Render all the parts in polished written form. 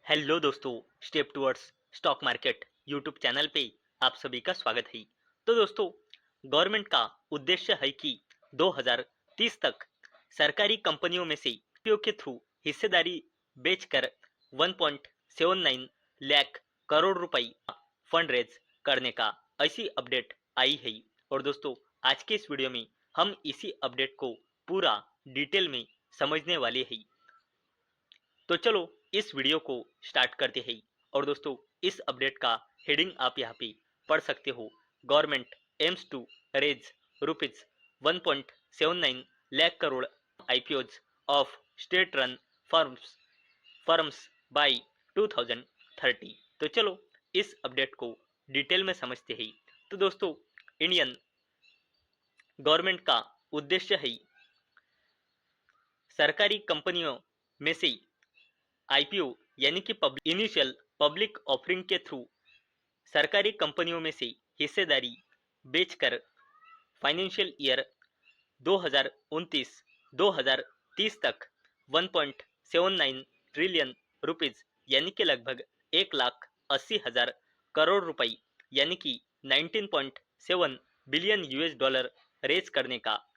Hello दोस्तों, step towards stock market YouTube channel पे आप सभी का स्वागत है। तो दोस्तों, गवर्नमेंट का उद्देश्य है कि 2030 तक सरकारी कंपनियों में से IPO के थ्रू हिस्सेदारी बेचकर 1.79 लाख करोड़ रुपए फंड रेज करने का ऐसी अपडेट आई है। और दोस्तों, आज के इस वीडियो में हम इसी अपडेट को पूरा डिटेल में समझने वाले हैं। तो चलो इस वीडियो को स्टार्ट करते हैं। और दोस्तों, इस अपडेट का हेडिंग आप यहाँ पे पढ़ सकते हो। Government aims to raise rupees 1.79 lakh crore IPOs of state run firms by 2030। तो चलो इस अपडेट को डिटेल में समझते हैं। तो दोस्तों, इंडियन गवर्नमेंट का उद्देश्य है सरकारी कंपनियों में से IPO यानी कि इनिशियल पब्लिक ऑफरिंग के थ्रू सरकारी कंपनियों में से हिस्सेदारी बेचकर फाइनेंशियल ईयर 2029-2030 तक 1.79 ट्रिलियन रुपीज यानी कि लगभग 1,80,000 करोड़ रुपए यानी कि 19.7 बिलियन US डॉलर रेज करने का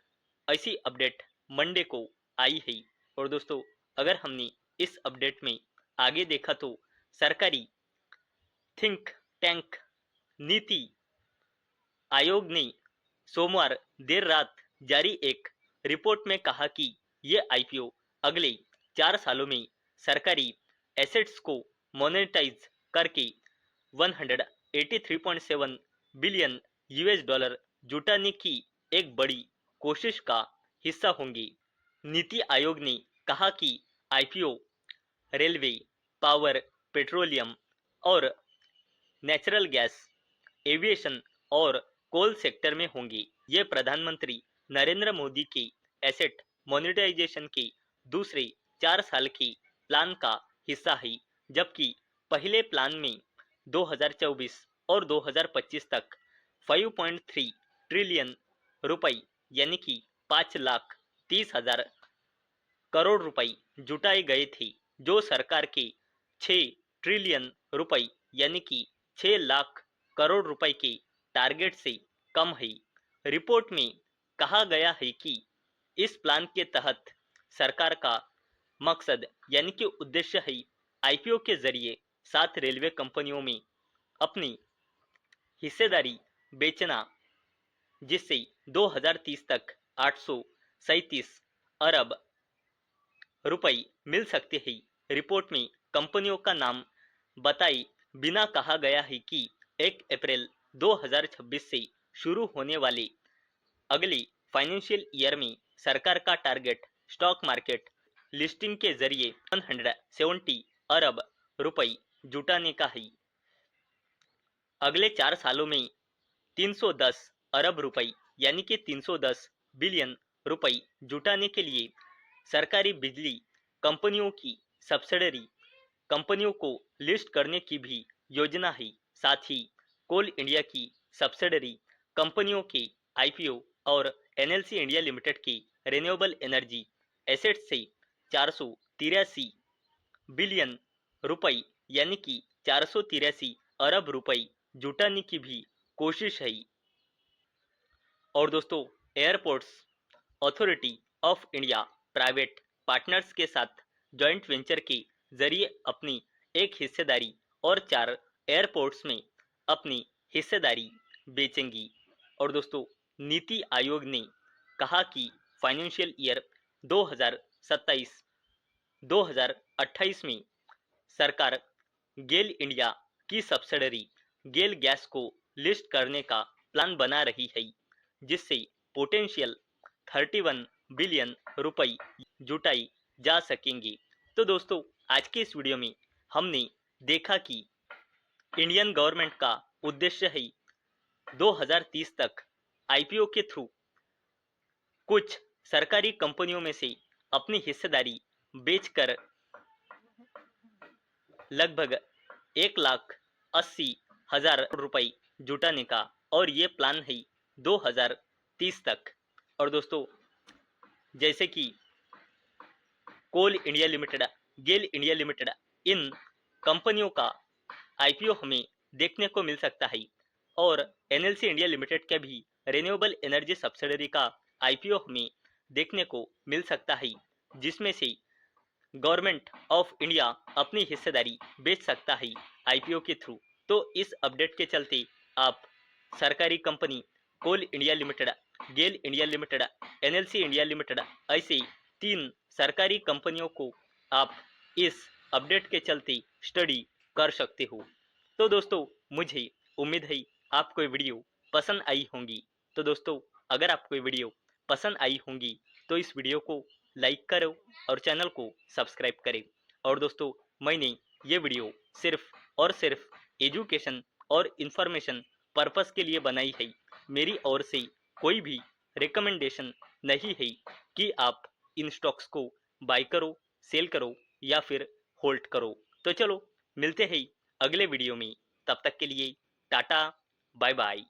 ऐसी अपडेट मंडे को आई है। और दोस्तों, अगर हमने इस अपडेट में आगे देखा तो सरकारी थिंक टैंक नीति आयोग ने सोमवार देर रात जारी एक रिपोर्ट में कहा कि ये IPO अगले 4 सालों में सरकारी एसेट्स को मोनेटाइज करके 183.7 बिलियन US डॉलर जुटाने की एक बड़ी कोशिश का हिस्सा होंगे। नीति आयोग ने कहा कि IPO रेलवे, पावर, पेट्रोलियम और नेचुरल गैस, एविएशन और कोल सेक्टर में होंगे। ये प्रधानमंत्री नरेंद्र मोदी के एसेट मोनेटाइजेशन के दूसरे 4 साल के प्लान का हिस्सा है, जबकि पहले प्लान में 2024 और 2025 तक 5.3 ट्रिलियन रुपए यानी कि 5,30,000 करोड़ रुपए जुटाए गए थे, जो सरकार के 6 ट्रिलियन रुपए यानी कि 6 लाख करोड़ रुपए के टारगेट से कम है। रिपोर्ट में कहा गया है कि इस प्लान के तहत सरकार का मकसद यानी कि उद्देश्य है IPO के जरिए 7 रेलवे कंपनियों में अपनी हिस्सेदारी बेचना, जिससे 2030 तक 837 अरब रुपए मिल सकते हैं। रिपोर्ट में कंपनियों का नाम बताए बिना कहा गया है कि 1 अप्रैल 2026 से शुरू होने वाले अगले फाइनेंशियल ईयर में सरकार का टारगेट स्टॉक मार्केट लिस्टिंग के जरिए 170 अरब रुपए जुटाने का है। अगले 4 सालों में 310 अरब रुपए यानी कि 310 बिलियन रुपए जुटाने के लिए सरकारी बिजली कंपनियों की सब्सिडरी कंपनियों को लिस्ट करने की भी योजना है। साथ ही कोल इंडिया की सब्सिडरी कंपनियों के IPO और NLC इंडिया लिमिटेड के रिन्यूएबल एनर्जी एसेट से 483 बिलियन रुपए यानी कि 483 अरब रुपए जुटाने की भी कोशिश है। और दोस्तों, airports authority of India private partners के साथ जॉइंट वेंचर के जरिए अपनी एक हिस्सेदारी और 4 एयरपोर्ट्स में अपनी हिस्सेदारी बेचेंगी। और दोस्तों, नीति आयोग ने कहा कि फाइनेंशियल ईयर 2027-2028 में सरकार गेल इंडिया की सब्सिडरी गेल गैस को लिस्ट करने का प्लान बना रही है, जिससे पोटेंशियल 31 बिलियन रुपए जुटाई जा सकेंगे। तो दोस्तों, आज के इस वीडियो में हमने देखा कि इंडियन गवर्नमेंट का उद्देश्य है 2030 तक IPO के थ्रू कुछ सरकारी कंपनियों में से अपनी हिस्सेदारी बेचकर लगभग 1,80,000 रुपए जुटाने का, और ये प्लान है 2030 तक। और दोस्तों, जैसे कि कोल India Limited, GAIL India limited, इन कंपनियों का आईपीओ हमें देखने को मिल सकता है और एनएलसी इंडिया लिमिटेड के भी रिन्यूएबल एनर्जी सब्सिडरी का आईपीओ हमें देखने को मिल सकता है, जिसमें से गवर्नमेंट ऑफ इंडिया अपनी हिस्सेदारी बेच सकता है आईपीओ के थ्रू। तो इस अपडेट के चलते आप सरकारी company Coal India Limited, GAIL India Limited, NLC India Limited, ऐसे 3 सरकारी कंपनियों को आप इस अपडेट के चलते स्टडी कर सकते हो। तो दोस्तों, मुझे उम्मीद है आपको ये वीडियो पसंद आई होंगी। तो दोस्तों, अगर आपको ये वीडियो पसंद आई होंगी तो इस वीडियो को लाइक करो और चैनल को सब्सक्राइब करें। और दोस्तों, मैंने ये वीडियो सिर्फ और सिर्फ एजुकेशन और इंफॉर्मेशन पर्पस के लिए बनाई है। मेरी ओर से कोई भी रिकमेंडेशन नहीं है कि आप इन स्टॉक्स को बाय करो, सेल करो या फिर होल्ड करो। तो चलो, मिलते हैं अगले वीडियो में। तब तक के लिए टाटा, बाय बाय।